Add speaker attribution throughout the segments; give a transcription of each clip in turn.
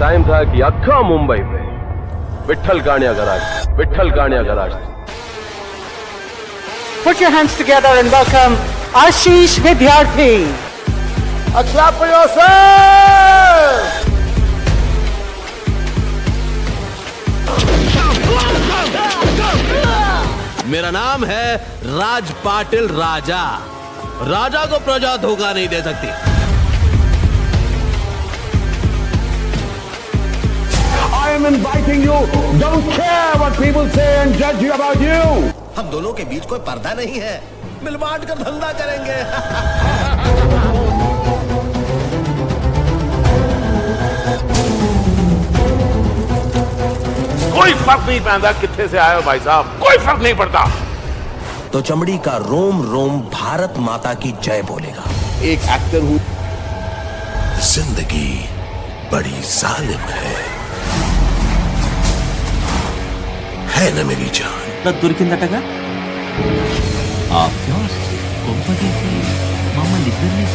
Speaker 1: Time था कि अख्खा मुंबई पे विठ्ठल गाण्या garage
Speaker 2: Put your hands together and welcome Ashish Vidyarthi.
Speaker 3: A clap for yourself!
Speaker 4: मेरा नाम है राज पाटिल राजा। राजा को प्रजा धोखा नहीं दे सकती।
Speaker 3: I am inviting you. Don't care what people say and judge you about you.
Speaker 4: हम दोनों के बीच कोई पर्दा नहीं है। मिल बांट कर धंधा करेंगे।
Speaker 5: कोई फर्क नहीं पैदा कितने से आए हो भाई साहब, कोई फर्क नहीं पड़ता।
Speaker 4: तो चमड़ी का रोम रोम भारत माता की जय बोलेगा।
Speaker 3: एक एक्टर हूँ।
Speaker 4: जिंदगी बड़ी जालिम है न मेरी जान?
Speaker 6: దొరికిందటగా కొంపదీసి మమ్మల్ని ఇద్దరిని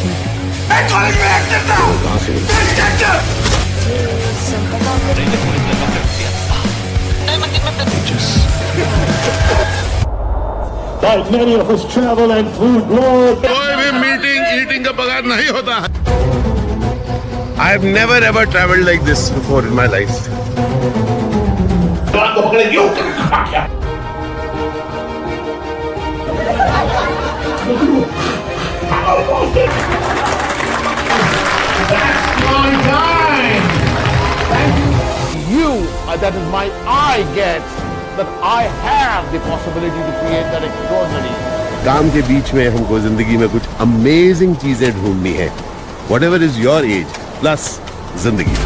Speaker 3: Like many of us travel and food Lord.
Speaker 5: कोई भी मीटिंग का पगार नहीं होता है। I have never ever traveled like this before in my life.
Speaker 3: That's my time. You, that is my I get that I have the possibility to create that extraordinary.
Speaker 5: काम के बीच में हमको जिंदगी में कुछ अमेजिंग चीजें ढूंढनी है। Whatever is your age plus जिंदगी।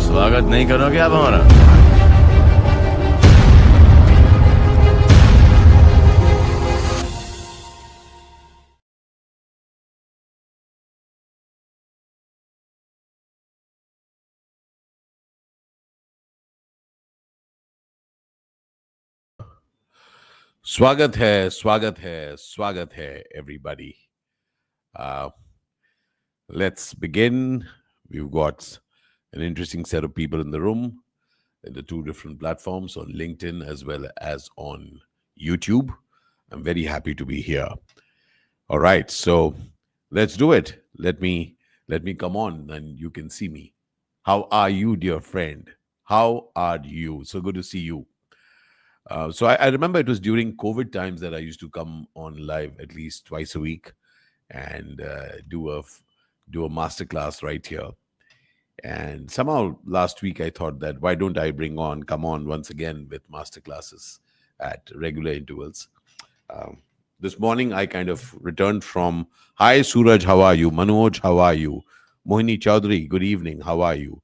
Speaker 6: स्वागत नहीं करोगे आप हमारा?
Speaker 5: स्वागत है everybody. Let's begin. We've got an interesting set of people in the room, in the two different platforms, on LinkedIn as well as on YouTube. I'm very happy to be here. All right, so let's do it. Let me come on and you can see me. How are you, dear friend? How are you? So good to see you. So I remember it was during COVID times that I used to come on live at least twice a week and do a masterclass right here. And somehow last week I thought that why don't I come on once again with masterclasses at regular intervals. This morning I kind of returned from, hi Suraj, how are you? Manoj, how are you? Mohini Chaudhary, good evening, how are you?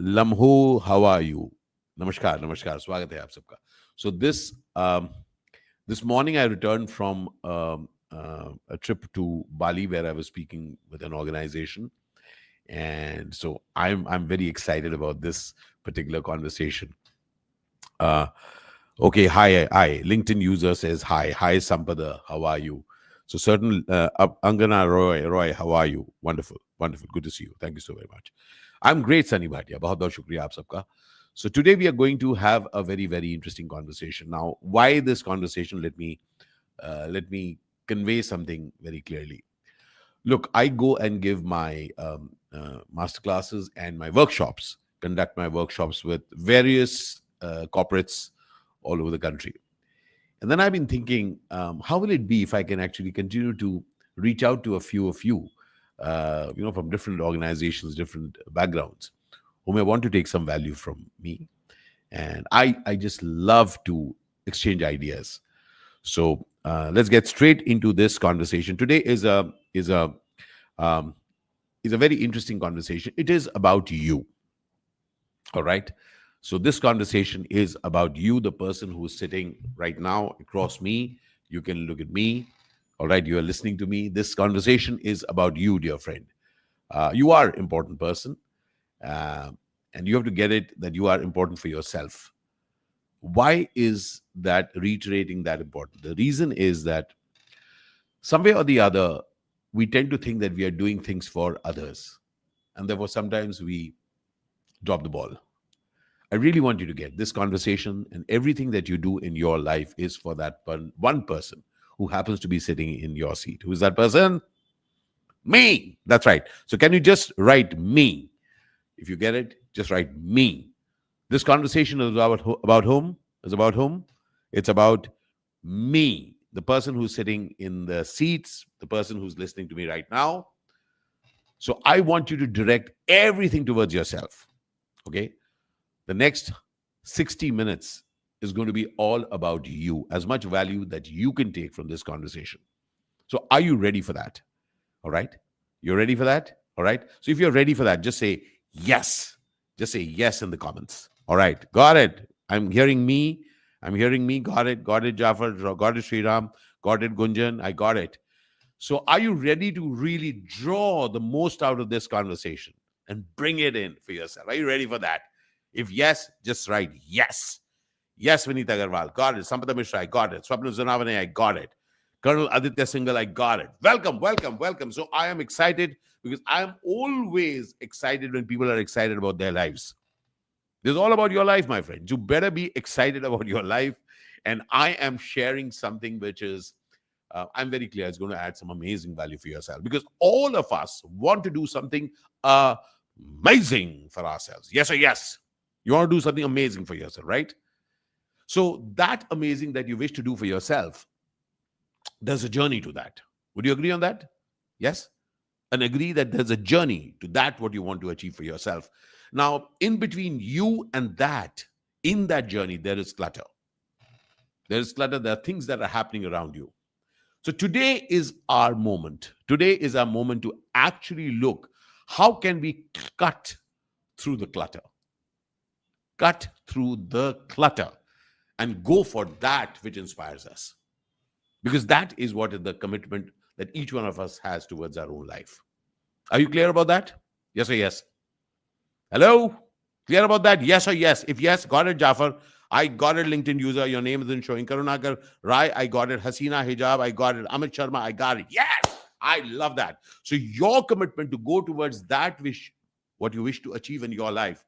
Speaker 5: Lamho, how are you? Namaskar, स्वागत है आप सबका. So this morning I returned from a trip to Bali where I was speaking with an organization, and so I'm very excited about this particular conversation. Okay, hi. LinkedIn user says hi Sampada, how are you? So certain Angana Roy, how are you? Wonderful, good to see you. Thank you so very much. I'm great, Sunny Bhatia. बहुत बहुत शुक्रिया आप सबका. So today we are going to have a very, very interesting conversation. Now, why this conversation? Let me convey something very clearly. Look, I go and give my masterclasses and my workshops, conduct my workshops with various corporates all over the country. And then I've been thinking, how will it be if I can actually continue to reach out to a few of you, from different organizations, different backgrounds, who may want to take some value from me. And I just love to exchange ideas. So let's get straight into this conversation. Today is a very interesting conversation. It is about you. All right. So this conversation is about you, the person who's sitting right now across me. You can look at me. All right. You are listening to me. This conversation is about you, dear friend. You are an important person. And you have to get it that you are important for yourself. Why is that reiterating that important? The reason is that some way or the other, we tend to think that we are doing things for others. And therefore, sometimes we drop the ball. I really want you to get this conversation, and everything that you do in your life is for that one person who happens to be sitting in your seat. Who is that person? Me. That's right. So can you just write me? If you get it, just write me. This conversation is about whom? Is about whom? It's about me, the person who's sitting in the seats, the person who's listening to me right now. So I want you to direct everything towards yourself. Okay? The next 60 minutes is going to be all about you, as much value that you can take from this conversation. So are you ready for that? All right? You're ready for that? All right? So if you're ready for that, just say yes. Just say yes in the comments. All right. Got it. I'm hearing me. Got it. Got it, Jafar. Got it, Sriram. Got it, Gunjan. I got it. So are you ready to really draw the most out of this conversation and bring it in for yourself? Are you ready for that? If yes, just write yes. Yes, Vineet Agarwal. Got it. Sampata Mishra. I got it. Swapna Zanavane. I got it. Colonel Aditya Singhal. I got it. Welcome, welcome, welcome. So I am excited because I am always excited when people are excited about their lives. This is all about your life, my friend. You better be excited about your life. And I am sharing something which is, I'm very clear, it's going to add some amazing value for yourself, because all of us want to do something amazing for ourselves. Yes or yes? You want to do something amazing for yourself, right? So that amazing that you wish to do for yourself, there's a journey to that. Would you agree on that? Yes? And agree that there's a journey to that, what you want to achieve for yourself. Now, in between you and that, in that journey, there is clutter. There is clutter. There are things that are happening around you. So today is our moment. Today is our moment to actually look, how can we cut through the clutter? Cut through the clutter and go for that which inspires us. Because that is what is the commitment that each one of us has towards our own life. Are you clear about that? Yes or yes? Hello? Clear about that? Yes or yes? If yes, got it, Jafar. I got it, LinkedIn user. Your name isn't showing. Karunakar Rai, I got it. Hasina Hijab, I got it. Amit Sharma, I got it. Yes! I love that. So your commitment to go towards that what you wish to achieve in your life,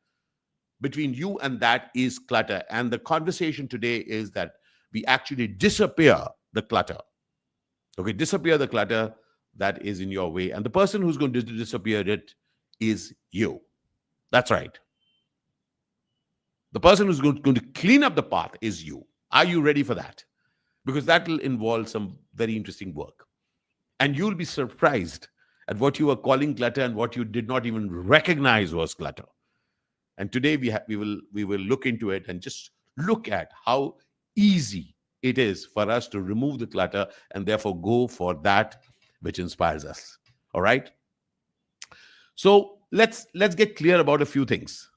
Speaker 5: between you and that is clutter. And the conversation today is that we actually disappear the clutter. Okay, disappear the clutter that is in your way. And the person who's going to disappear it is you. That's right. The person who's going to clean up the path is you. Are you ready for that? Because that will involve some very interesting work. And you'll be surprised at what you are calling clutter and what you did not even recognize was clutter. And today we will look into it and just look at how easy it is for us to remove the clutter and therefore go for that which inspires us. All right? So let's get clear about a few things.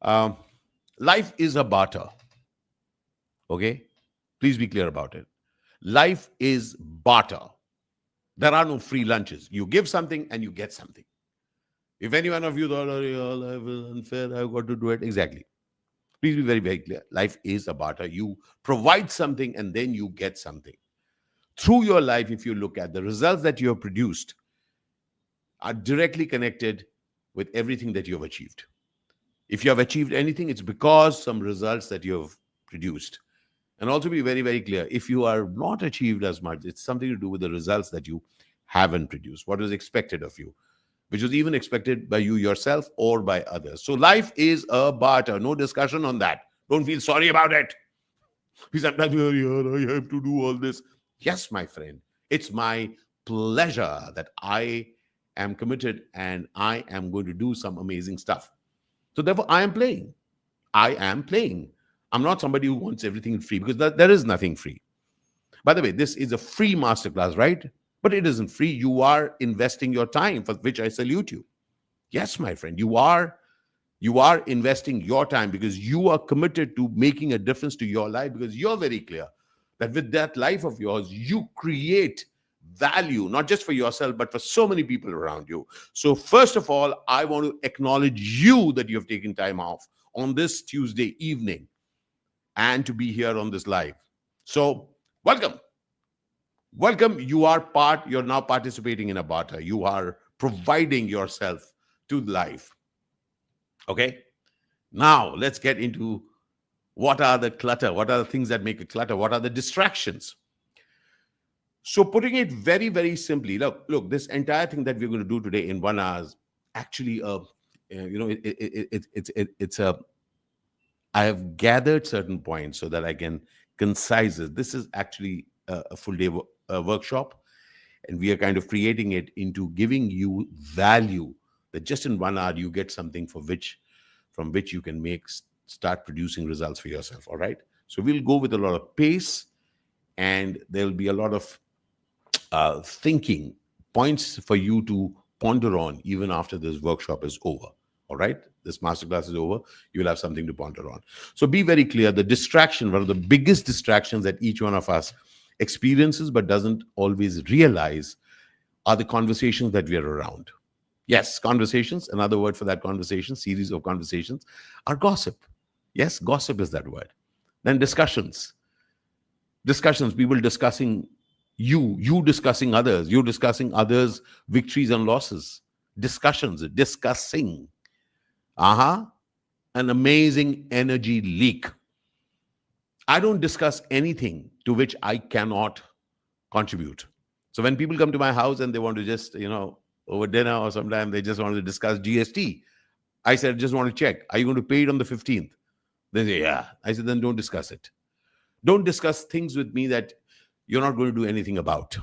Speaker 5: Life is a barter. Okay? Please be clear about it. Life is barter. There are no free lunches. You give something and you get something. If any one of you thought, oh, life is unfair, I've got to do it. Exactly. Please be very, very clear. Life is a barter. You provide something and then you get something. Through your life, if you look at the results that you have produced, are directly connected with everything that you have achieved. If you have achieved anything, it's because some results that you have produced. And also be very, very clear. If you are not achieved as much, it's something to do with the results that you haven't produced. What was expected of you, which was even expected by you yourself or by others. So life is a barter. No discussion on that. Don't feel sorry about it. Sometimes I have to do all this. Yes, my friend. It's my pleasure that I am committed and I am going to do some amazing stuff. So therefore, I am playing. I am playing. I'm not somebody who wants everything free, because there is nothing free. By the way, this is a free masterclass, right? But it isn't free. You are investing your time, for which I salute you. Yes, my friend, you are investing your time because you are committed to making a difference to your life, because you're very clear that with that life of yours, you create value, not just for yourself, but for so many people around you. So first of all, I want to acknowledge you that you have taken time off on this Tuesday evening and to be here on this live. So welcome. You're now participating in a barter. You are providing yourself to life. Okay. Now let's get into what are the clutter? What are the things that make a clutter? What are the distractions? So putting it very, very simply, look, this entire thing that we're going to do today in 1 hour is actually I have gathered certain points so that I can concise it. This is actually a full day workshop, and we are kind of creating it into giving you value that just in 1 hour you get something from which you can start producing results for yourself. All right. So we'll go with a lot of pace, and there'll be a lot of thinking points for you to ponder on even after this workshop is over. All right. This masterclass is over. You'll have something to ponder on. So be very clear. The distraction, one of the biggest distractions that each one of us experiences but doesn't always realize, are the conversations that we are around. Yes, conversations, another word for that conversation, series of conversations, are gossip. Yes, gossip is that word. Then discussions, people discussing you discussing others, you discussing others' victories and losses. Discussing. An amazing energy leak. I don't discuss anything to which I cannot contribute. So when people come to my house and they want to just, over dinner or sometime they just want to discuss GST, I said, just want to check. Are you going to pay it on the 15th? They say, yeah. I said, then don't discuss it. Don't discuss things with me that you're not going to do anything about.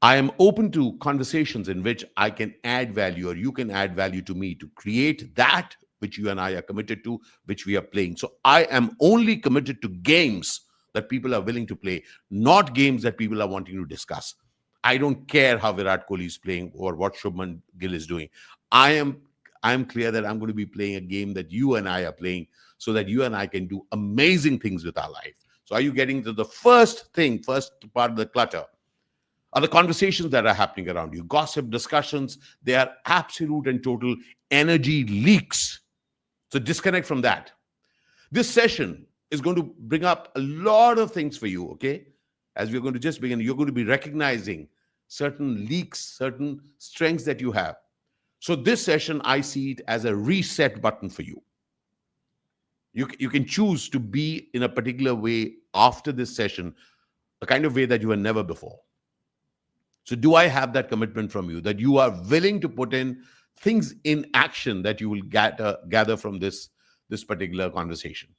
Speaker 5: I am open to conversations in which I can add value, or you can add value to me to create that which you and I are committed to, which we are playing. So I am only committed to games that people are willing to play, not games that people are wanting to discuss. I don't care how Virat Kohli is playing or what Shubman Gill is doing. I am clear that I'm going to be playing a game that you and I are playing, so that you and I can do amazing things with our life. So are you getting to the first part of the clutter? Are the conversations that are happening around you. Gossip, discussions, they are absolute and total energy leaks. So disconnect from that. This session is going to bring up a lot of things for you, okay? As we're going to just begin, you're going to be recognizing certain leaks, certain strengths that you have. So this session, I see it as a reset button for you. You can choose to be in a particular way after this session, a kind of way that you were never before. So do I have that commitment from you, that you are willing to put in things in action that you will gather from this particular conversation?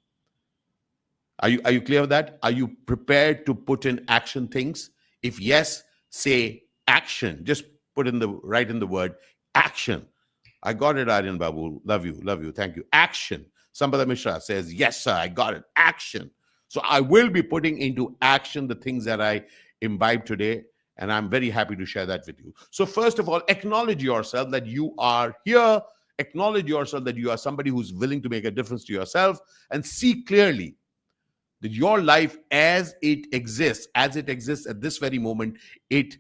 Speaker 5: Are you clear with that? Are you prepared to put in action things? If yes, say action. Just write in the word action. I got it, Aryan Babu. Love you. Thank you. Action. Sampada Mishra says, yes, sir, I got it. Action. So I will be putting into action the things that I imbibed today, and I'm very happy to share that with you. So first of all, acknowledge yourself that you are here. Acknowledge yourself that you are somebody who's willing to make a difference to yourself, and see clearly that your life as it exists at this very moment, it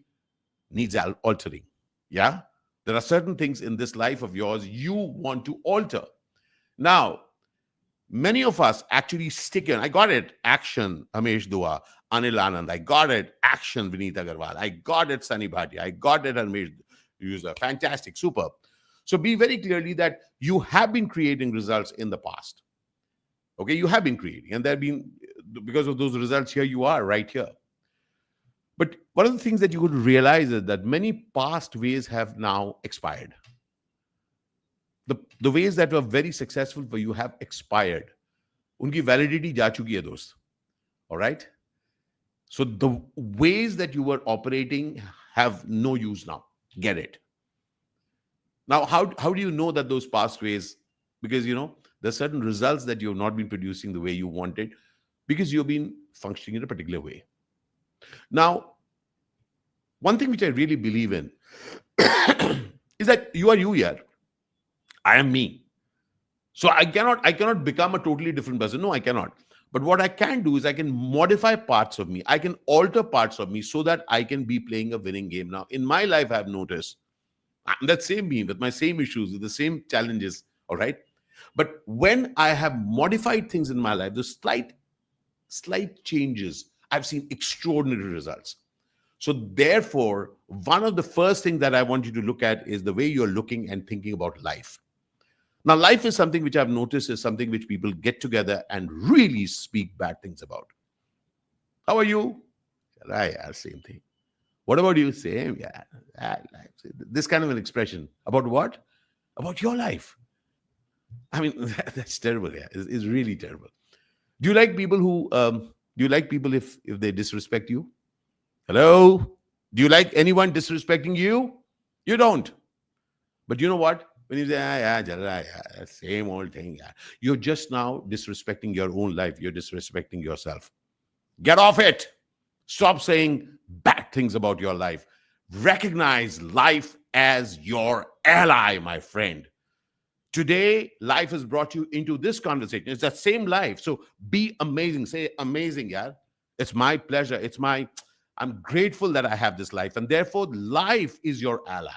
Speaker 5: needs altering. Yeah? There are certain things in this life of yours you want to alter. Now, many of us actually stick in. I got it. Action, Amesh Dua, Anil Anand. I got it. Action, Vineet Agarwal. I got it, Sunny Bhatia. I got it, Amesh User. Fantastic. Superb. So be very clearly that you have been creating results in the past. Okay, you have been creating. And there have been, because of those results, here you are, right here. But one of the things that you would realize is that many past ways have now expired. The ways that were very successful for you have expired. Unki validity ja chuki hai, dost. All right? So the ways that you were operating have no use now. Get it? Now, how do you know that those past ways? Because, there's certain results that you have not been producing the way you wanted because you've been functioning in a particular way. Now, one thing which I really believe in is that you are you here. I am me. So I cannot become a totally different person. No, I cannot. But what I can do is I can modify parts of me. I can alter parts of me so that I can be playing a winning game. Now, in my life, I've noticed I'm that same me with my same issues, with the same challenges. All right. But when I have modified things in my life, the slight changes, I've seen extraordinary results. So therefore, one of the first things that I want you to look at is the way you're looking and thinking about life. Now, life is something which I've noticed is something which people get together and really speak bad things about. How are you? Right, yeah, same thing. What about you? Same, yeah. This kind of an expression. About what? About your life. I mean, that's terrible. Yeah, it's really terrible. Do you like people who? Do you like people if they disrespect you? Hello? Do you like anyone disrespecting you? You don't. But you know what? When you say, yeah, same old thing, yeah, you're just now disrespecting your own life. You're disrespecting yourself. Get off it. Stop saying bad things about your life. Recognize life as your ally, my friend. Today, life has brought you into this conversation. It's that same life. So be amazing. Say amazing, yeah. It's my pleasure. I'm grateful that I have this life. And therefore, life is your ally.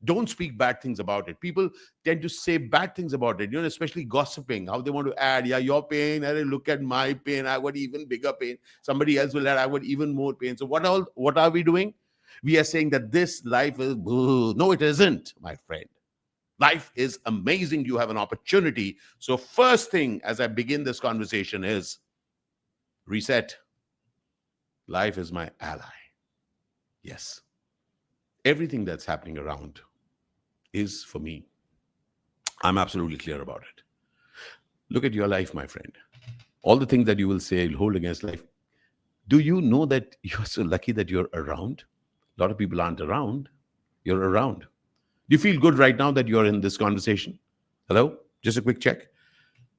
Speaker 5: Don't speak bad things about it. People tend to say bad things about it, especially gossiping, how they want to add, yeah, your pain, look at my pain, I got even bigger pain. Somebody else will add, I got even more pain. So what are we doing? We are saying that this life is, no, it isn't, my friend. Life is amazing. You have an opportunity. So first thing as I begin this conversation is reset. Life is my ally. Yes. Everything that's happening around is for me. I'm absolutely clear about it. Look at your life, my friend. All the things that you will say, you'll hold against life. Do you know that you're so lucky that you're around? A lot of people aren't around. You're around. Do you feel good right now that you're in this conversation? Hello? Just a quick check.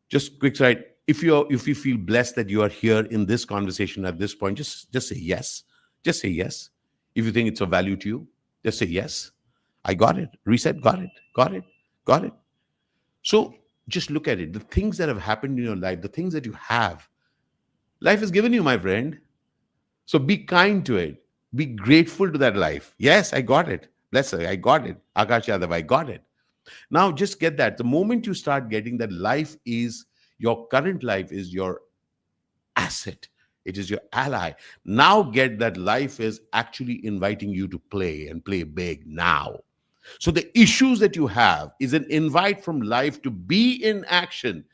Speaker 5: Just quick side. If you feel blessed that you are here in this conversation at this point, just say yes. Just say yes. If you think it's of value to you, just say yes. I got it. Reset. Got it. So just look at it. The things that have happened in your life, the things that you have, life has given you, my friend. So be kind to it. Be grateful to that life. Yes, I got it. Bless her. I got it. Akash Yadav, I got it. Now just get that. The moment you start getting that life is, your current life is your asset. It is your ally. Now get that life is actually inviting you to play and play big now. So the issues that you have is an invite from life to be in action.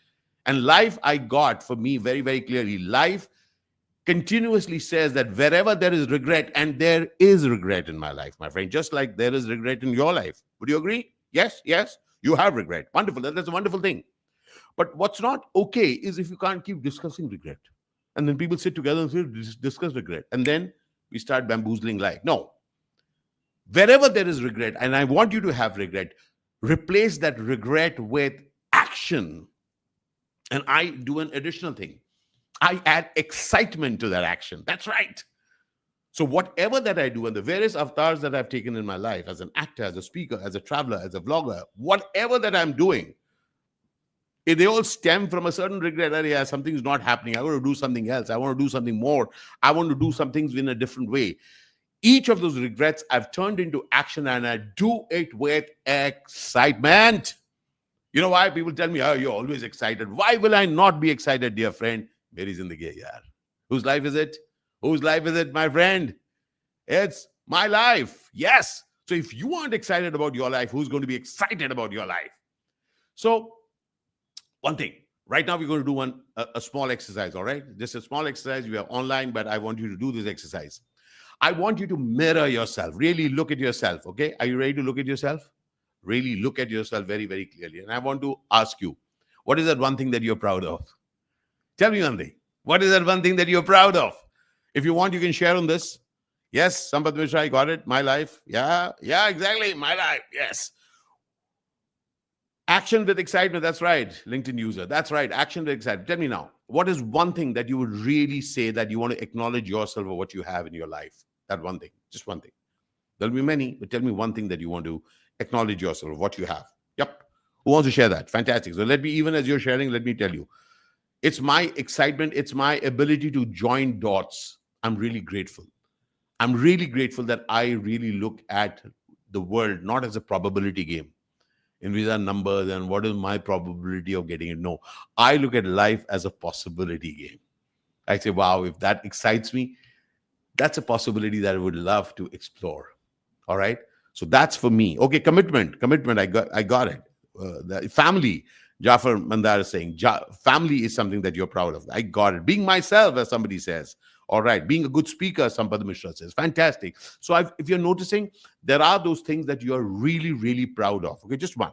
Speaker 5: And life, I got for me very, very clearly, life continuously says that wherever there is regret, and there is regret in my life, my friend, just like there is regret in your life. Would you agree? Yes, you have regret. Wonderful. That's a wonderful thing. But what's not okay is if you can't keep discussing regret. And then people sit together and discuss regret. And then we start bamboozling life. No. Wherever there is regret, and I want you to have regret, replace that regret with action. And I do an additional thing. I add excitement to that action. That's right. So whatever that I do, and the various avatars that I've taken in my life, as an actor, as a speaker, as a traveler, as a vlogger, whatever that I'm doing, if they all stem from a certain regret that, yeah, something's not happening. I want to do something else. I want to do something more. I want to do some things in a different way. Each of those regrets I've turned into action, and I do it with excitement. You know why? People tell me, oh, you're always excited. Why will I not be excited, dear friend? Mary's in the gay, yaar. Whose life is it? Whose life is it, my friend? It's my life. Yes. So if you aren't excited about your life, who's going to be excited about your life? So one thing, right now we're going to do a small exercise, all right? Just a small exercise. We are online, but I want you to do this exercise. I want you to mirror yourself. Really look at yourself, okay? Are you ready to look at yourself? Really look at yourself very, very clearly. And I want to ask you, what is that one thing that you're proud of? Tell me one thing. What is that one thing that you're proud of? If you want, you can share on this. Yes, Sampath Mishra, I got it. My life. Yeah, exactly. My life. Yes. Action with excitement. That's right. LinkedIn user. That's right. Action with excitement. Tell me now, what is one thing that you would really say that you want to acknowledge yourself or what you have in your life? That one thing. Just one thing. There'll be many, but tell me one thing that you want to acknowledge yourself or what you have. Yep. Who wants to share that? Fantastic. So let me, even as you're sharing, let me tell you. It's my excitement. It's my ability to join dots. I'm really grateful. I'm really grateful that I really look at the world not as a probability game in which are numbers and what is my probability of getting it. No, I look at life as a possibility game. I say, wow, if that excites me, that's a possibility that I would love to explore. All right. So that's for me. Okay, commitment. I got it. The family. Jafar Mandar is saying, family is something that you're proud of. I got it. Being myself, as somebody says. All right. Being a good speaker, Sampad Mishra says. Fantastic. So if you're noticing, there are those things that you're really, really proud of. Okay, just one.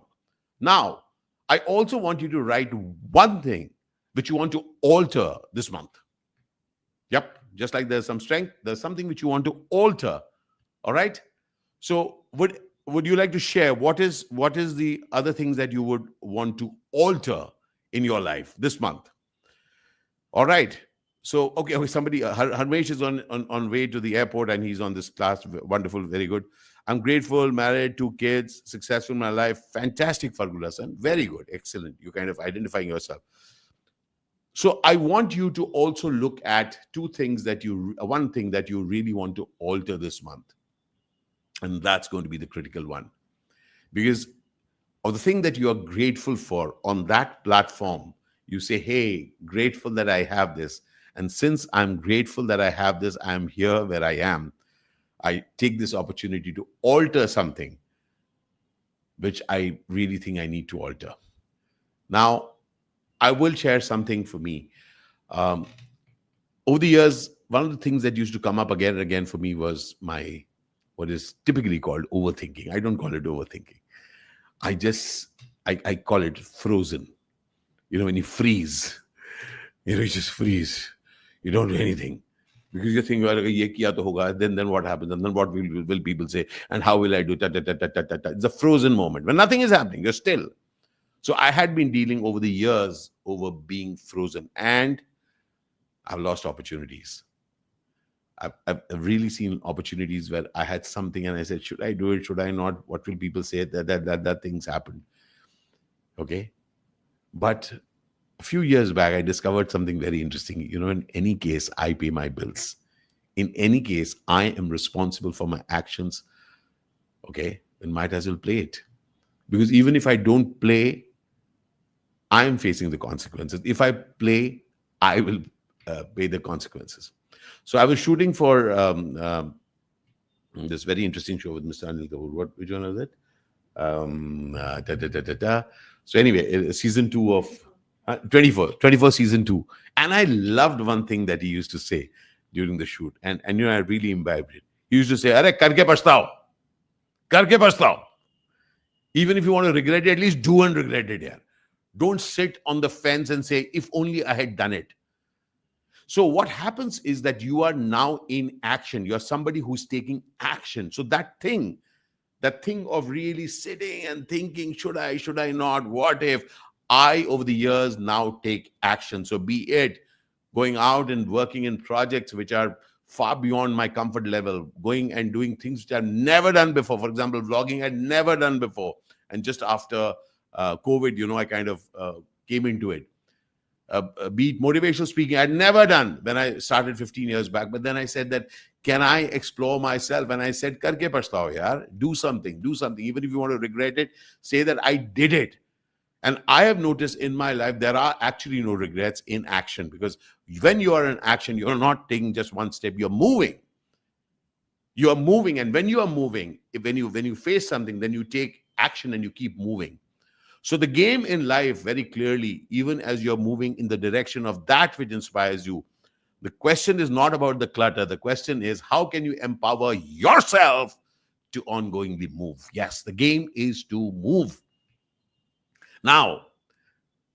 Speaker 5: Now, I also want you to write one thing which you want to alter this month. Yep. Just like there's some strength, there's something which you want to alter. All right. So would you like to share what is the other things that you would want to alter in your life this month? All right. So, okay, somebody, Harmesh is on way to the airport and he's on this class. Wonderful, very good. I'm grateful, married, 2 kids, successful in my life. Fantastic, Fargulasan. Very good, excellent. You're kind of identifying yourself. So I want you to also look at one thing that you really want to alter this month. And that's going to be the critical one. Because of the thing that you are grateful for on that platform, you say, hey, grateful that I have this. And since I'm grateful that I have this, I'm here where I am. I take this opportunity to alter something which I really think I need to alter. Now, I will share something for me. Over the years, one of the things that used to come up again and again for me was what is typically called overthinking. I don't call it overthinking. I call it frozen. When you freeze, you just freeze. You don't do anything. Because you think, then what happens? And then what will people say? And how will I do? It's a frozen moment when nothing is happening. You're still. So I had been dealing over the years over being frozen, and I've lost opportunities. I've really seen opportunities where I had something and I said, should I do it? Should I not? What will people say? That things happen. Okay. But a few years back, I discovered something very interesting. In any case, I pay my bills. In any case, I am responsible for my actions. Okay. Then might as well play it. Because even if I don't play, I am facing the consequences. If I play, I will pay the consequences. So I was shooting for this very interesting show with Mr. Anil Kapoor. Which one was it? So anyway, season 2 of 24 season 2. And I loved one thing that he used to say during the shoot. And I really imbibed it. He used to say, "Arey, karke pashtao. Karke pashtao." Even if you want to regret it, at least do and regret it. Yeah. Don't sit on the fence and say, if only I had done it. So what happens is that you are now in action. You're somebody who's taking action. So that thing of really sitting and thinking, should I not? What if? I, over the years, now take action. So be it going out and working in projects which are far beyond my comfort level, going and doing things which I've never done before. For example, vlogging I'd never done before. And just after COVID, I kind of came into it. Be it motivational speaking, I'd never done when I started 15 years back. But then I said that, can I explore myself? And I said, karke pashtao, yaar. Do something. Even if you want to regret it, say that I did it. And I have noticed in my life, there are actually no regrets in action. Because when you are in action, you're not taking just one step, you're moving. You are moving. And when you are moving, when you face something, then you take action and you keep moving. So the game in life, very clearly, even as you're moving in the direction of that which inspires you, the question is not about the clutter. The question is, how can you empower yourself to ongoingly move? Yes, the game is to move. Now,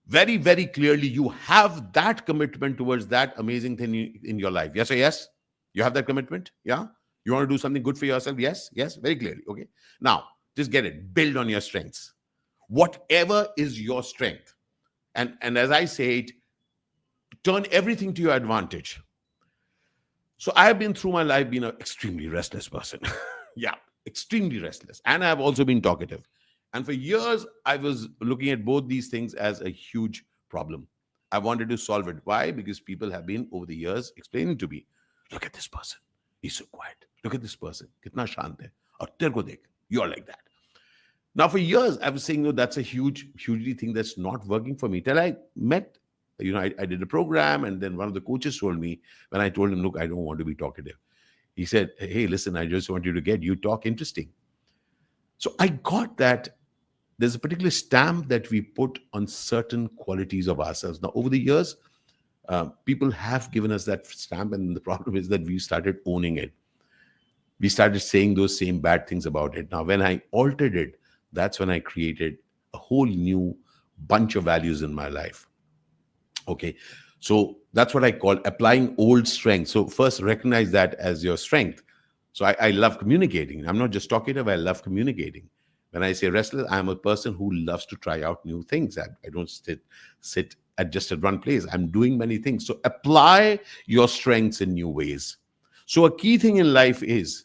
Speaker 5: very, very clearly, you have that commitment towards that amazing thing in your life. Yes or yes? You have that commitment? Yeah? You want to do something good for yourself? Yes? Yes? Very clearly. Okay. Now, just get it. Build on your strengths. Whatever is your strength. And as I say it, turn everything to your advantage. So I have been through my life being an extremely restless person. Yeah, extremely restless. And I have also been talkative. And for years, I was looking at both these things as a huge problem. I wanted to solve it. Why? Because people have been over the years explaining to me, look at this person. He's so quiet. Look at this person. Kitna shant hai. Aur tere ko dekh. You're like that. Now, for years, I was saying, no, that's a hugely thing that's not working for me. Till I met, I did a program, and then one of the coaches told me, when I told him, look, I don't want to be talkative. He said, hey, listen, I just want you to you talk interesting. So I got that there's a particular stamp that we put on certain qualities of ourselves. Now, over the years, people have given us that stamp, and the problem is that we started owning it. We started saying those same bad things about it. Now, when I altered it, that's when I created a whole new bunch of values in my life. Okay, so that's what I call applying old strength. So first, recognize that as your strength. So I love communicating. I'm not just talkative, I love communicating. When I say restless, I'm a person who loves to try out new things. I don't sit at just at one place. I'm doing many things. So apply your strengths in new ways. So a key thing in life is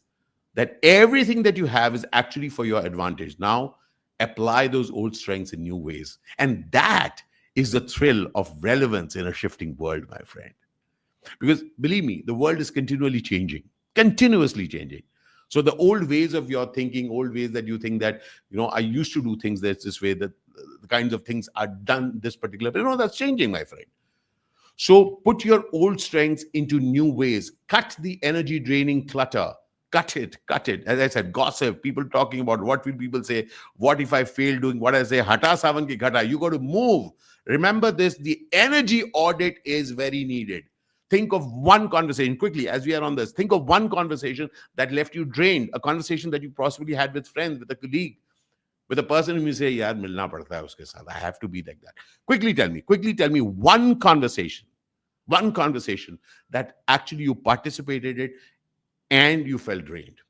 Speaker 5: that everything that you have is actually for your advantage. Now, apply those old strengths in new ways. And that is the thrill of relevance in a shifting world, my friend. Because believe me, the world is continuously changing, continuously changing. So the old ways of your thinking, old ways that you think that, I used to do things this way, that the kinds of things are done this particular way. That's changing, my friend. So put your old strengths into new ways. Cut the energy draining clutter. Cut it. As I said, gossip, people talking about what will people say, what if I fail doing what I say, hata savan ki ghata. You got to move. Remember this, the energy audit is very needed. Think of one conversation quickly as we are on this. Think of one conversation that left you drained, a conversation that you possibly had with friends, with a colleague, with a person whom you say, yaar, milna padta hai uske saath. I have to be like that. Quickly tell me one conversation that actually you participated in and you felt drained.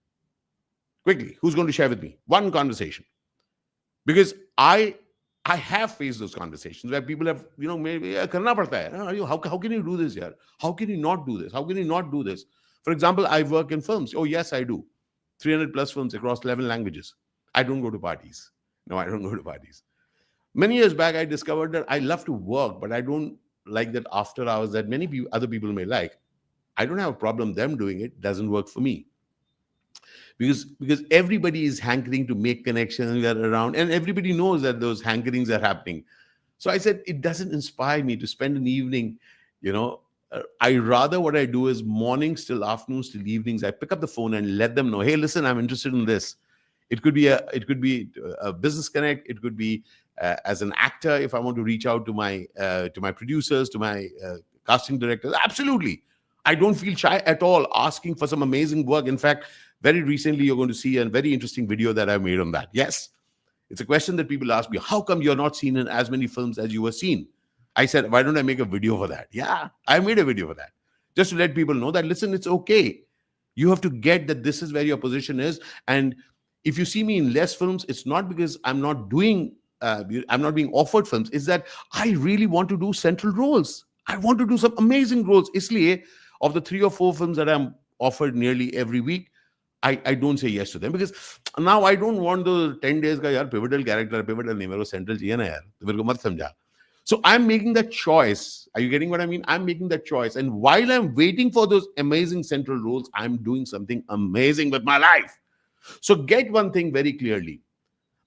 Speaker 5: Quickly, who's going to share with me? One conversation. Because I have faced those conversations where people have, maybe karna padta hai. How can you do this here? How can you not do this? How can you not do this? For example, I work in films. Oh, yes, I do. 300 plus films across 11 languages. I don't go to parties. No, I don't go to parties. Many years back, I discovered that I love to work, but I don't like that after hours that many other people may like. I don't have a problem them doing it. Doesn't work for me. Because everybody is hankering to make connections we are around, and everybody knows that those hankerings are happening. So I said, it doesn't inspire me to spend an evening, I rather what I do is mornings till afternoons till evenings, I pick up the phone and let them know, hey, listen, I'm interested in this. It could be a business connect. It could be as an actor, if I want to reach out to my producers, to my casting directors. Absolutely. I don't feel shy at all asking for some amazing work. In fact, very recently, you're going to see a very interesting video that I made on that. Yes, it's a question that people ask me, how come you're not seen in as many films as you were seen? I said, why don't I make a video for that? Yeah, I made a video for that. Just to let people know that, listen, it's okay. You have to get that this is where your position is. And if you see me in less films, it's not because I'm not being offered films. It's that I really want to do central roles. I want to do some amazing roles. Isliye, of the 3 or 4 films that I'm offered nearly every week, I don't say yes to them, because now I don't want the 10 days ka yaar pivotal character, pivotal nahi, mere central chahiye na yaar, to mere ko mat samjha. So I'm making that choice. Are you getting what I mean? I'm making that choice. And while I'm waiting for those amazing central roles, I'm doing something amazing with my life. So get one thing very clearly,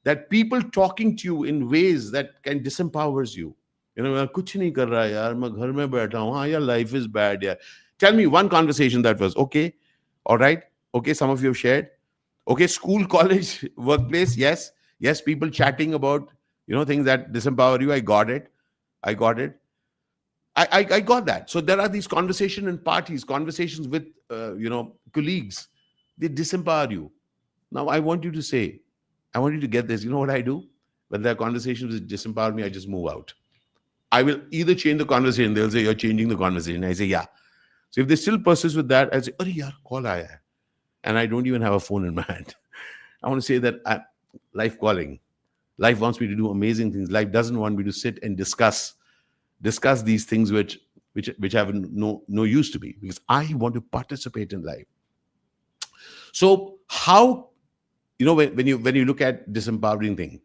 Speaker 5: that people talking to you in ways that can disempowers you. Kuch nahi kar raha yaar, main ghar mein baitha hu, haan yaar, life is bad yaar. Tell me one conversation that was okay, all right, okay, some of you have shared. Okay, school, college, workplace, yes, people chatting about, things that disempower you. I got it. I got that. So there are these conversations in parties, conversations with, colleagues. They disempower you. Now, I want you to get this. You know what I do? When there are conversations that disempower me, I just move out. I will either change the conversation. They'll say, you're changing the conversation. I say, yeah. So if they still persist with that, I say, oh, yaar, call aaya hai. And I don't even have a phone in my hand. I want to say that life calling. Life wants me to do amazing things. Life doesn't want me to sit and discuss these things which have no use to me, because I want to participate in life. So how, when you look at disempowering thing,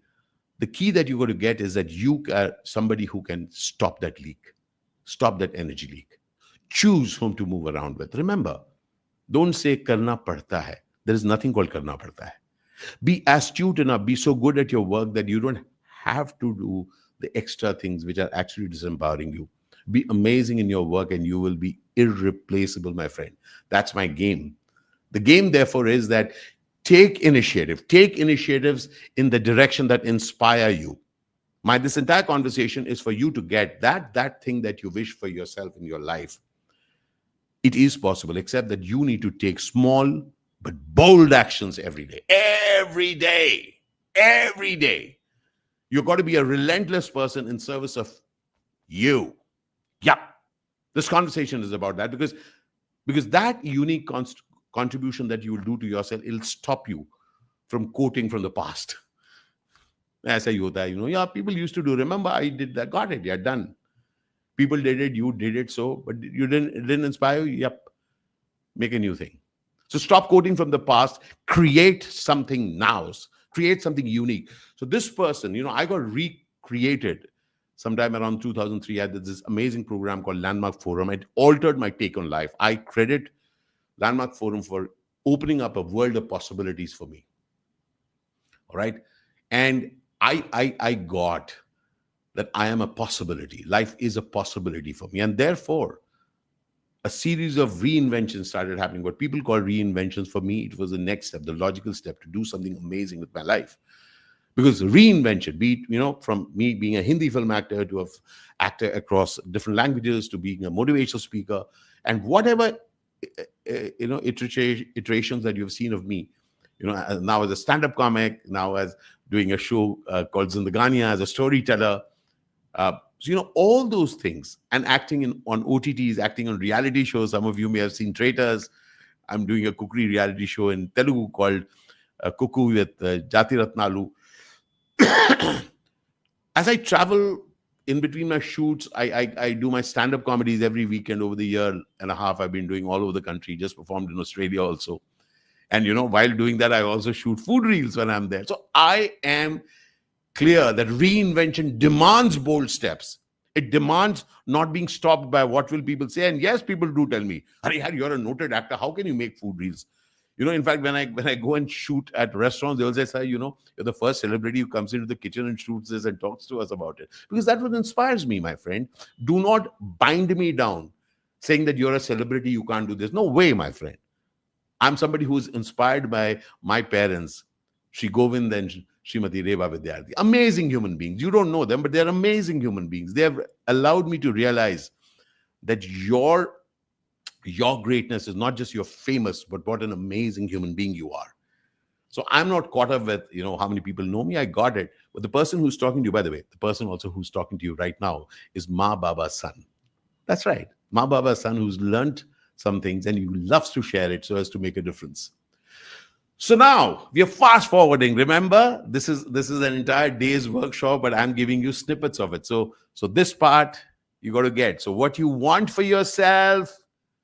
Speaker 5: the key that you're going to get is that you are somebody who can stop that leak. Stop that energy leak. Choose whom to move around with. Remember, don't say karna padta hai. There is nothing called karna padta hai. Be astute enough, be so good at your work that you don't have to do the extra things which are actually disempowering you. Be amazing in your work and you will be irreplaceable, my friend. That's my game. The game, therefore, is that take initiative. Take initiatives in the direction that inspire you. This entire conversation is for you to get that thing that you wish for yourself in your life. It is possible, except that you need to take small but bold actions every day. Every day. Every day. You've got to be a relentless person in service of you. Yeah. This conversation is about that because that unique contribution that you will do to yourself, it'll stop you from quoting from the past. Aisa hi hota hai, yeah, people used to do. Remember, I did that. Got it. Yeah, done. People did it. You did it. So, but it didn't inspire you. Yep. Make a new thing. So stop quoting from the past. Create something now. Create something unique. So this person, I got recreated sometime around 2003. I did this amazing program called Landmark Forum. It altered my take on life. I credit Landmark Forum for opening up a world of possibilities for me. All right. And I got that I am a possibility. Life is a possibility for me. And therefore, a series of reinventions started happening. What people call reinventions, for me, it was the next step, the logical step to do something amazing with my life. Because reinvention, be it, from me being a Hindi film actor to an actor across different languages to being a motivational speaker, and whatever, iterations that you've seen of me, now as a stand-up comic, now as doing a show called Zindagania as a storyteller, all those things, and acting on OTTs, acting on reality shows. Some of you may have seen Traitors. I'm doing a cookery reality show in Telugu called Cuckoo with Jati Ratnalu. As I travel in between my shoots, I do my stand-up comedies every weekend. Over the year and a half, I've been doing all over the country, just performed in Australia also. And, while doing that, I also shoot food reels when I'm there. So I am clear that reinvention demands bold steps. It demands not being stopped by what will people say. And yes, people do tell me, Hari, you're a noted actor. How can you make food reels? In fact, when I go and shoot at restaurants, they will say, sir, you're the first celebrity who comes into the kitchen and shoots this and talks to us about it. Because that's what inspires me, my friend. Do not bind me down saying that you're a celebrity, you can't do this. No way, my friend. I'm somebody who's inspired by my parents, Shri Govind and Srimati Reva Vidyarthi. Amazing human beings. You don't know them, but they're amazing human beings. They have allowed me to realize that your greatness is not just you're famous, but what an amazing human being you are. So I'm not caught up with, how many people know me. I got it. But the person who's talking to you, by the way, the person also who's talking to you right now is Ma Baba's son. That's right. Ma Baba's son, who's learned some things and he loves to share it so as to make a difference. So now we are fast forwarding. Remember, this is an entire day's workshop, but I'm giving you snippets of it. So this part you got to get. So what you want for yourself,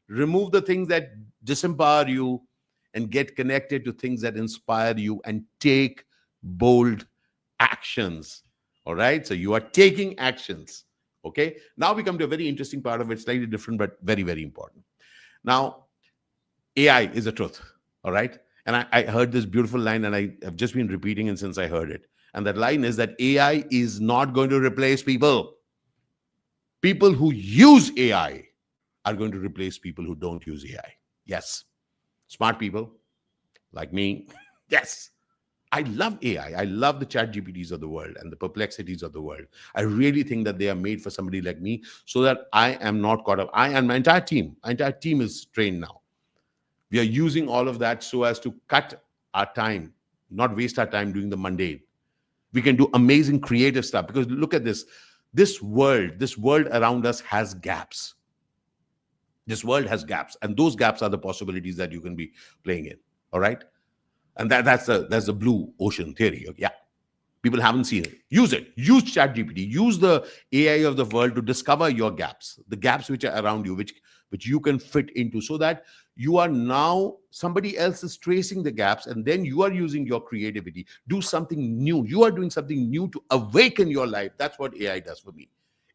Speaker 5: remove the things that disempower you and get connected to things that inspire you and take bold actions. All right. So you are taking actions. Okay. Now we come to a very interesting part of it, slightly different, but very, very important. Now, AI is the truth. All right. And I heard this beautiful line and I have just been repeating it since I heard it. And that line is that AI is not going to replace people. People who use AI are going to replace people who don't use AI. Yes. Smart people like me. Yes. I love AI. I love the chat GPTs of the world and the perplexities of the world. I really think that they are made for somebody like me so that I am not caught up. I and my entire team is trained now. We are using all of that so as to cut our time, not waste our time doing the mundane. We can do amazing creative stuff because look at this. This world around us has gaps. This world has gaps, and those gaps are the possibilities that you can be playing in. All right, and that's the blue ocean theory. Yeah, people haven't seen it. Use it. Use ChatGPT. Use the AI of the world to discover your gaps, the gaps which are around you, which you can fit into, so that you are now somebody else is tracing the gaps, and then you are using your creativity. Do something new. You are doing something new to awaken your life. That's what AI does for me.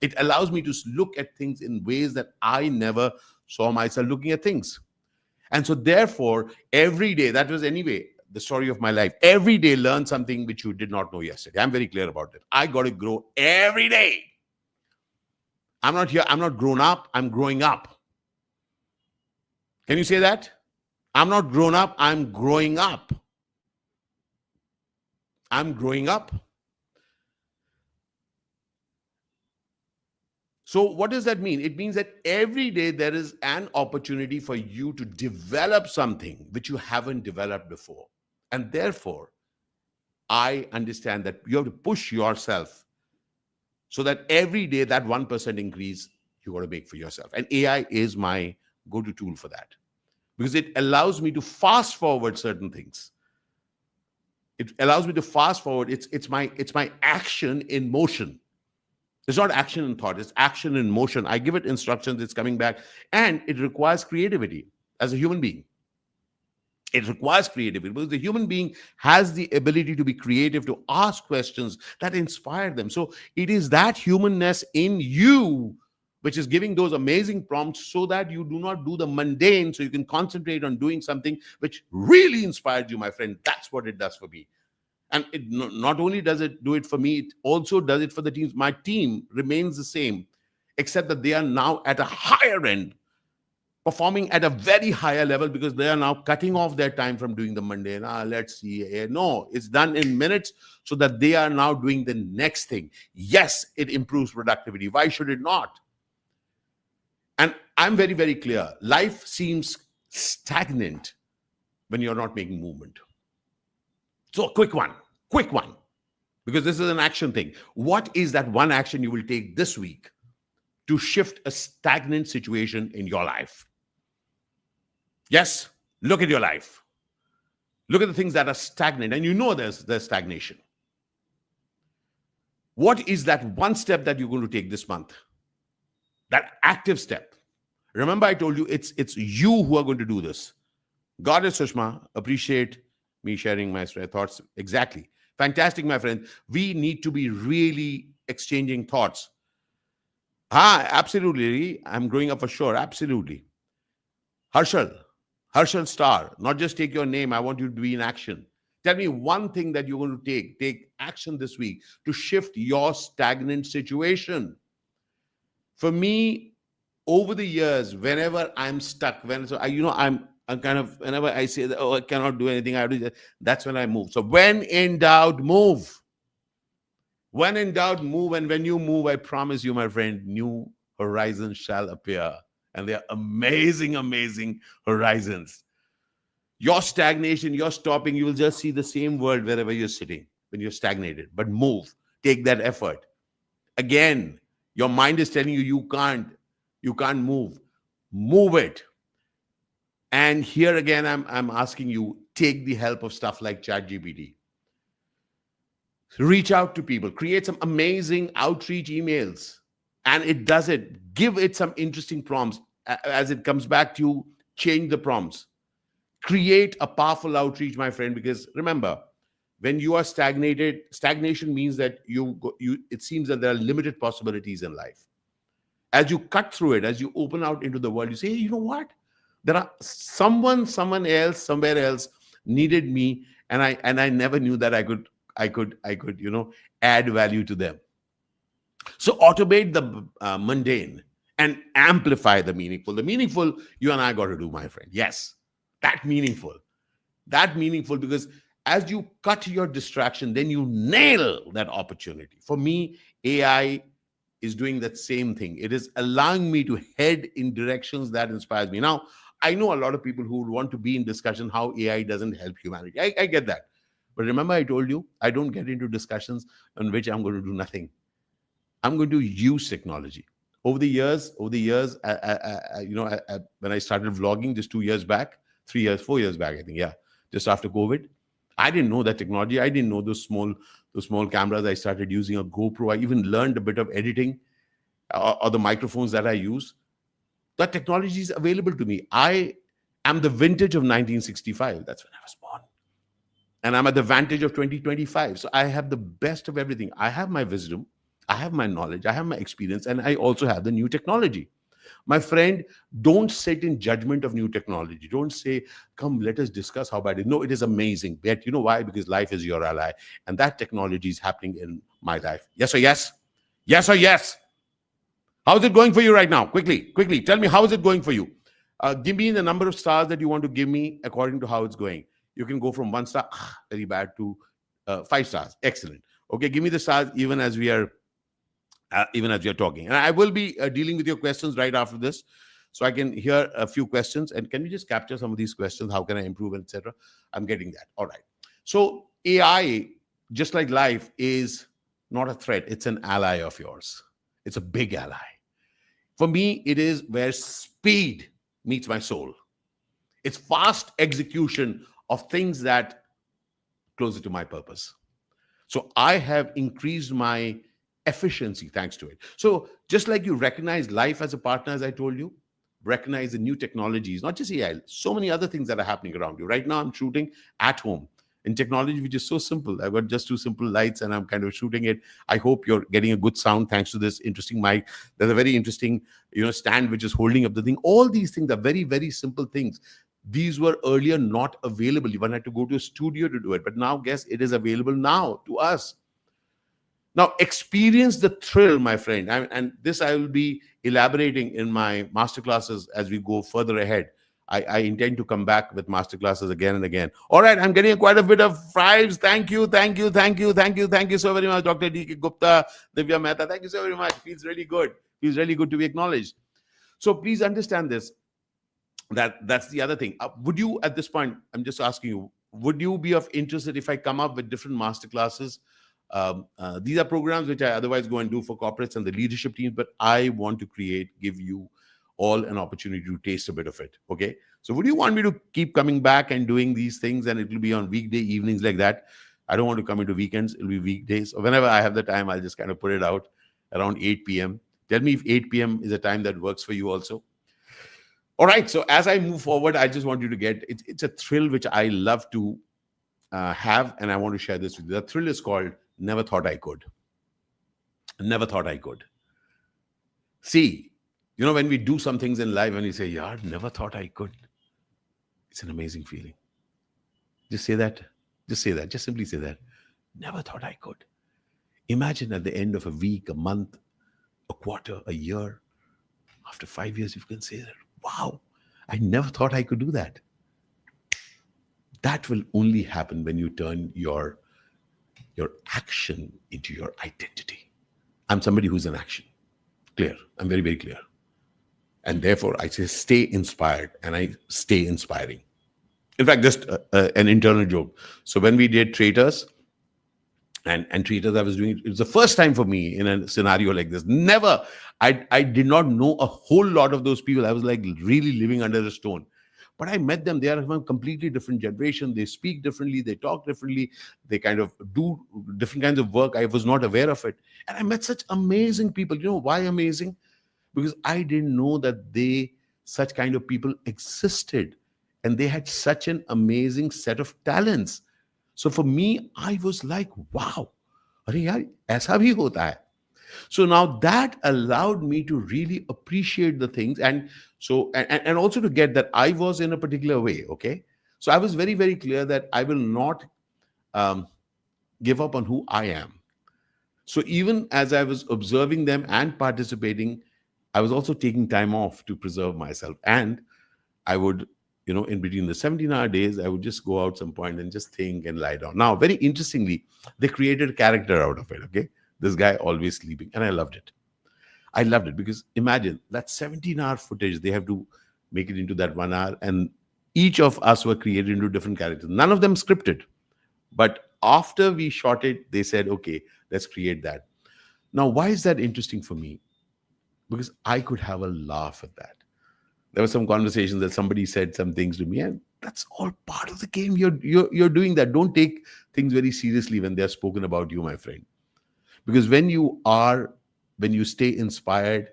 Speaker 5: It allows me to look at things in ways that I never saw myself looking at things. And so therefore, every day, that was anyway the story of my life. Every day, learn something which you did not know yesterday. I'm very clear about it. I got to grow every day. I'm not grown up, I'm growing up. Can you say that? I'm not grown up, I'm growing up. I'm growing up. So what does that mean? It means that every day there is an opportunity for you to develop something which you haven't developed before. And therefore, I understand that you have to push yourself so that every day that 1% increase you got to make for yourself. And AI is my go-to tool for that, because it allows me to fast forward certain things. It allows me to fast forward. It's my action in motion. It's not action in thought, it's action in motion. I give it instructions, it's coming back, and it requires creativity as a human being. It requires creativity because the human being has the ability to be creative, to ask questions that inspire them. So it is that humanness in you which is giving those amazing prompts so that you do not do the mundane, so you can concentrate on doing something which really inspired you, my friend. That's what it does for me. And it not only does it do it for me, it also does it for the teams. My team remains the same, except that they are now at a higher end, performing at a very higher level, because they are now cutting off their time from doing the mundane. Let's see. No, it's done in minutes so that they are now doing the next thing. Yes, it improves productivity. Why should it not? And I'm very, very clear. Life seems stagnant when you're not making movement. So quick one, because this is an action thing. What is that one action you will take this week to shift a stagnant situation in your life? Yes, look at your life. Look at the things that are stagnant, and you know there's stagnation. What is that one step that you're going to take this month? That active step. Remember, I told you it's you who are going to do this. Goddess Sushma, appreciate me sharing my thoughts. Exactly. Fantastic, my friend. We need to be really exchanging thoughts. Absolutely. I'm growing up for sure. Absolutely. Harshal Star, not just take your name. I want you to be in action. Tell me one thing that you're going to take action this week to shift your stagnant situation. For me, over the years, whenever I'm stuck, I'm kind of, whenever I say that, I cannot do anything, I have to do that, that's when I move. So when in doubt, move. When in doubt, move. And when you move, I promise you, my friend, new horizons shall appear. And they are amazing, amazing horizons. Your stagnation, your stopping, you will just see the same world wherever you're sitting when you're stagnated. But move. Take that effort. Again, your mind is telling you you can't move. Move it. And here again, I'm asking you, take the help of stuff like ChatGPT. Reach out to people, create some amazing outreach emails, and it does it. Give it some interesting prompts. As it comes back to you, change the prompts. Create a powerful outreach, my friend, because remember, when you are stagnation means that it seems that there are limited possibilities in life. As you cut through it, as you open out into the world, you say, hey, you know what? There are someone else, somewhere else needed me, and I never knew that I could add value to them. So automate the mundane and amplify the meaningful. The meaningful, you and I got to do, my friend. Yes, that meaningful, because as you cut your distraction, then you nail that opportunity. For me, AI is doing that same thing. It is allowing me to head in directions that inspires me. Now, I know a lot of people who would want to be in discussion how AI doesn't help humanity. I get that. But remember, I told you, I don't get into discussions on which I'm going to do nothing. I'm going to use technology. Over the years, when I started vlogging just 4 years back, I think, just after COVID, I didn't know that technology. I didn't know those small cameras. I started using a GoPro. I even learned a bit of editing or the microphones that I use. That technology is available to me. I am the vintage of 1965. That's when I was born. And I'm at the vantage of 2025. So I have the best of everything. I have my wisdom. I have my knowledge, I have my experience, and I also have the new technology. My friend, don't sit in judgment of new technology. Don't say, come, let us discuss how bad it is. No, it is amazing. But you know why? Because life is your ally. And that technology is happening in my life. Yes or yes? Yes or yes? How is it going for you right now? Quickly. Tell me, how is it going for you? Give me the number of stars that you want to give me according to how it's going. You can go from 1 star, very bad, to 5 stars. Excellent. Okay, give me the stars even as we are talking. And I will be dealing with your questions right after this, so I can hear a few questions. And can you just capture some of these questions? How can I improve, etc.? I'm getting that. All right. So AI, just like life, is not a threat. It's an ally of yours. It's a big ally. For me, it is where speed meets my soul. It's fast execution of things that closer to my purpose. So I have increased my efficiency thanks to it. So just like you recognize life as a partner, as I told you, recognize the new technologies, not just AI, so many other things that are happening around you. Right now, I'm shooting at home in technology, which is so simple. I've got just 2 simple lights and I'm kind of shooting it. I hope you're getting a good sound thanks to this interesting mic. There's a very interesting, stand which is holding up the thing. All these things are very, very simple things. These were earlier not available. One had to go to a studio to do it. But now, guess it is available now to us. Now, experience the thrill, my friend. And this I will be elaborating in my masterclasses as we go further ahead. I intend to come back with masterclasses again and again. All right, I'm getting quite a bit of fives. Thank you so very much, Dr. D.K. Gupta, Divya Mehta. Thank you so very much. Feels really good. Feels really good to be acknowledged. So please understand this. That's the other thing. Would you, at this point, I'm just asking you, would you be of interest if I come up with different masterclasses? These are programs which I otherwise go and do for corporates and the leadership teams, but I want to give you all an opportunity to taste a bit of it. Okay. So would you want me to keep coming back and doing these things, and it will be on weekday evenings like that? I don't want to come into weekends. It'll be weekdays. Or whenever I have the time, I'll just kind of put it out around 8 p.m. Tell me if 8 p.m. is a time that works for you also. All right. So as I move forward, I just want you to get, it's a thrill which I love to have, and I want to share this with you. The thrill is called Never Thought I Could. Never thought I could. See, when we do some things in life and we say, yeah, never thought I could. It's an amazing feeling. Just say that. Just say that. Just simply say that. Never thought I could. Imagine at the end of a week, a month, a quarter, a year, after 5 years, you can say that, wow, I never thought I could do that. That will only happen when you turn your action into your identity. I'm somebody who's in action. Clear. I'm very, very clear. And therefore, I say stay inspired, and I stay inspiring. In fact, just an internal joke. So when we did Traitors, and Traitors, I was doing it was the first time for me in a scenario like this. Never. I did not know a whole lot of those people. I was like really living under a stone. But I met them. They are from a completely different generation. They speak differently. They talk differently. They kind of do different kinds of work. I was not aware of it. And I met such amazing people. You know why amazing? Because I didn't know that such kind of people existed. And they had such an amazing set of talents. So for me, I was like, wow, अरे यार, ऐसा भी होता है. So now that allowed me to really appreciate the things, and also to get that I was in a particular way. Okay, so I was very, very clear that I will not give up on who I am. So even as I was observing them and participating, I was also taking time off to preserve myself. And I would, in between the 17-hour days, I would just go out some point and just think and lie down. Now, very interestingly, they created a character out of it. Okay. This guy always sleeping. And I loved it. I loved it because imagine that 17-hour footage, they have to make it into that 1 hour. And each of us were created into different characters. None of them scripted. But after we shot it, they said, okay, let's create that. Now, why is that interesting for me? Because I could have a laugh at that. There were some conversations that somebody said some things to me, and that's all part of the game. You're doing that. Don't take things very seriously when they're spoken about you, my friend. Because when you stay inspired,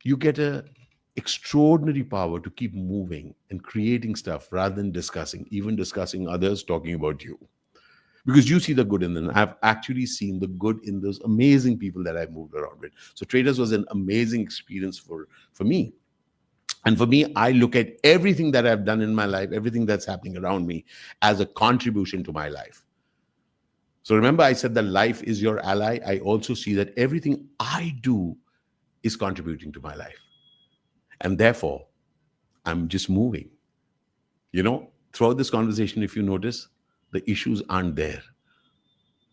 Speaker 5: you get an extraordinary power to keep moving and creating stuff rather than discussing, even discussing others talking about you. because you see the good in them. I've actually seen the good in those amazing people that I've moved around with. So traders was an amazing experience for me. And for me, I look at everything that I've done in my life, everything that's happening around me, as a contribution to my life. So remember, I said that life is your ally. I also see that everything I do is contributing to my life. And therefore, I'm just moving. You know, throughout this conversation, if you notice, the issues aren't there.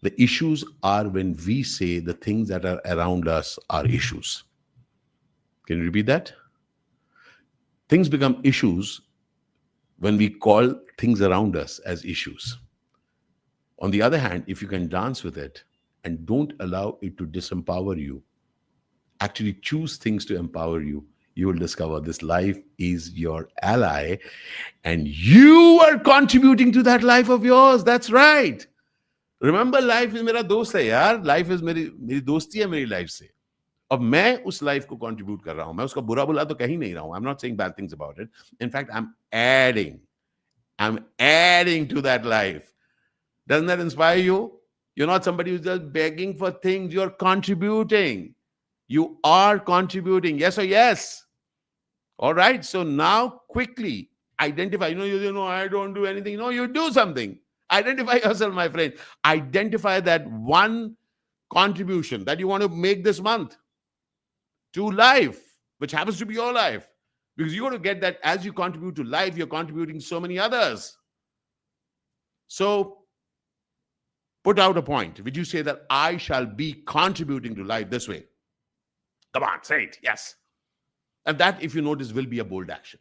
Speaker 5: The issues are when we say the things that are around us are issues. Can you repeat that? Things become issues when we call things around us as issues. On the other hand, if you can dance with it and don't allow it to disempower you, actually choose things to empower you, you will discover this life is your ally and you are contributing to that life of yours. That's right. Remember, life is मेरा दोस्त है यार. Life is मेरी दोस्ती है मेरी life से. अब मैं उस life को contribute कर रहा हूं. मैं उसका बुरा बुला तो कह ही नहीं रहा हूं. I'm not saying bad things about it. In fact, I'm adding to that life. Doesn't that inspire you? You're not somebody who's just begging for things. You're contributing. You are contributing. Yes or yes? All right. So now quickly identify. You know, I don't do anything. No, you do something. Identify yourself, my friend. Identify that one contribution that you want to make this month to life, which happens to be your life. Because you want to get that as you contribute to life, you're contributing so many others. So put out a point. Would you say that I shall be contributing to life this way? Come on, say it. Yes. And that, if you notice, will be a bold action.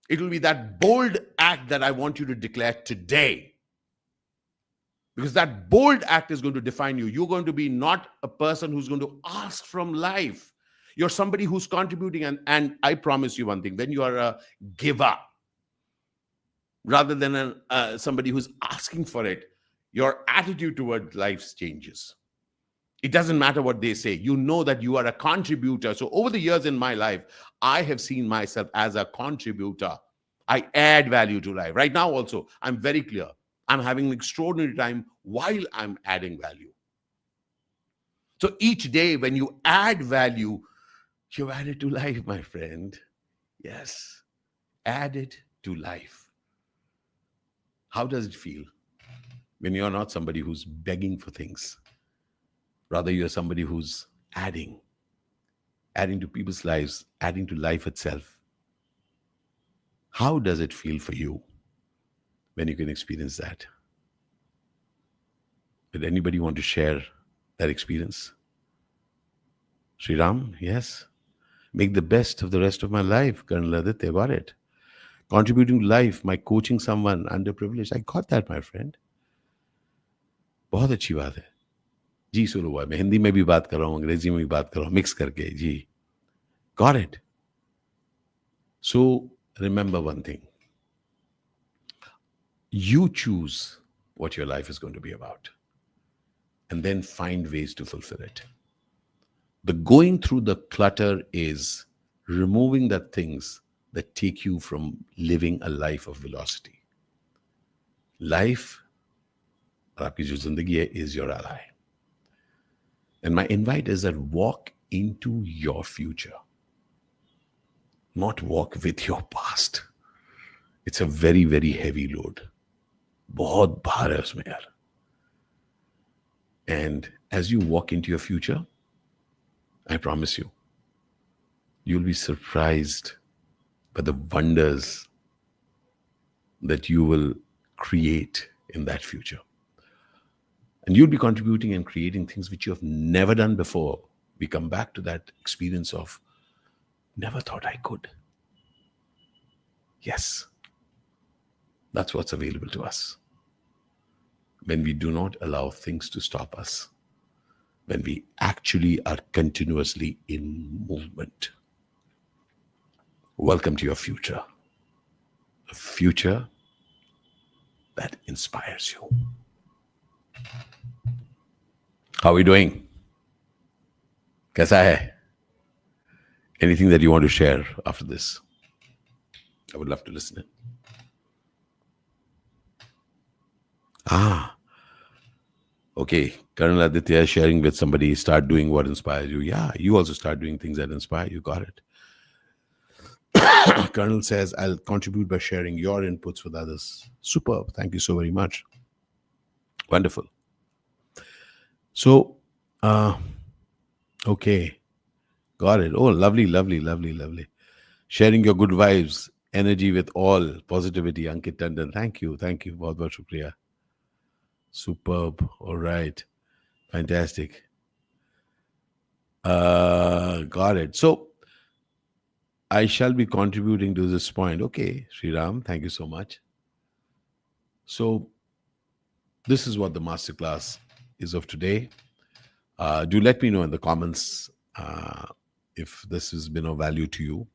Speaker 5: It will be that bold act that I want you to declare today. Because that bold act is going to define you. You're going to be not a person who's going to ask from life. You're somebody who's contributing. And I promise you one thing, when you are a giver, rather than somebody who's asking for it, your attitude towards life changes. It doesn't matter what they say. You know that you are a contributor. So over the years in my life, I have seen myself as a contributor. I add value to life. Right now also, I'm very clear. I'm having an extraordinary time while I'm adding value. So each day when you add value, you add it to life, my friend. Yes, add it to life. How does it feel when you're not somebody who's begging for things? Rather, you're somebody who's adding to people's lives, adding to life itself. How does it feel for you when you can experience that? Did anybody want to share that experience? Sriram, yes. Make the best of the rest of my life. Colonel Aditya, got it. Contributing to life, my coaching someone underprivileged. I got that, my friend. बहुत अच्छी बात है. जी शुरू हुआ. मैं हिंदी में भी बात कर रहा हूँ, अंग्रेजी में भी बात कर रहा हूँ, मिक्स करके. जी. Got it. So remember one thing. You choose what your life is going to be about. And then find ways to fulfill it. The going through the clutter is removing the things that take you from living a life of velocity. Life, आपकी जो जिंदगी है, is your ally. And my invite is that walk into your future. Not walk with your past. It's a very, very heavy load. बहुत भार है उसमें यार. And as you walk into your future, I promise you, you'll be surprised by the wonders that you will create in that future. And you'll be contributing and creating things which you have never done before. We come back to that experience of never thought I could. Yes, that's what's available to us. When we do not allow things to stop us, when we actually are continuously in movement. Welcome to your future. A future that inspires you. How are we doing? Kaisa hai? Anything that you want to share after this? I would love to listen in. Okay, Colonel Aditya is sharing with somebody, start doing what inspires you. Yeah, you also start doing things that inspire you. Got it. Colonel says, I'll contribute by sharing your inputs with others. Superb. Thank you so very much. Wonderful. So, okay. Got it. Oh, lovely, lovely, lovely, lovely. Sharing your good vibes, energy with all positivity. Ankit Tandon. Thank you. Thank you. Bahut bahut shukriya. Superb. All right. Fantastic. Got it. So, I shall be contributing to this point. Okay, Sriram, thank you so much. So, this is what the masterclass is of today. Do let me know in the comments if this has been of value to you.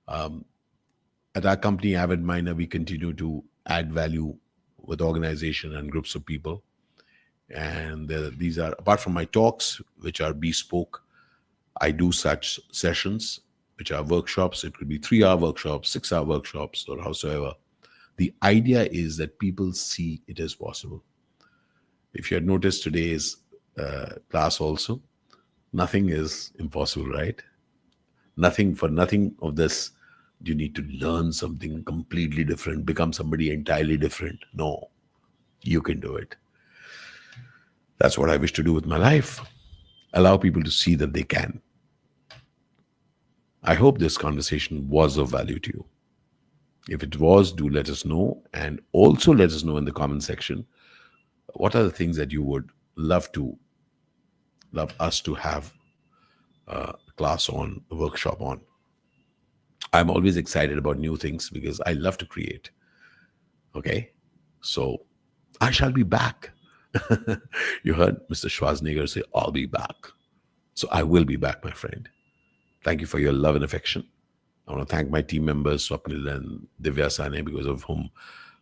Speaker 5: At our company, Avid Miner, we continue to add value with organization and groups of people. And these are, apart from my talks, which are bespoke, I do such sessions, which are workshops. It could be 3-hour workshops, 6-hour workshops, or howsoever. The idea is that people see it as possible. If you had noticed today's class also, nothing is impossible, right? Nothing of this, you need to learn something completely different, become somebody entirely different. No, you can do it. That's what I wish to do with my life. Allow people to see that they can. I hope this conversation was of value to you. If it was, do let us know. And also let us know in the comment section, what are the things that you would love us to have a class on, a workshop on. I'm always excited about new things because I love to create. Okay? So I shall be back. You heard Mr. Schwarzenegger say, I'll be back. So I will be back, my friend. Thank you for your love and affection. I want to thank my team members, Swapnil and Divya Sane, because of whom,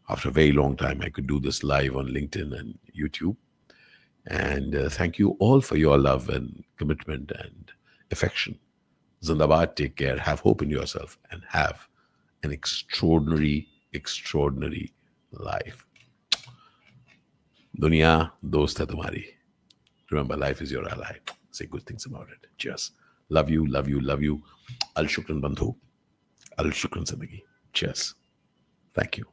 Speaker 5: after a very long time, I could do this live on LinkedIn and YouTube. And thank you all for your love and commitment and affection. Zindabad, take care, have hope in yourself, and have an extraordinary, extraordinary life. Dunya, dost hai tumhari. Remember, life is your ally. Say good things about it. Cheers. Love you, love you, love you. Al shukran bandhu. Al shukran zindagi. Cheers. Thank you.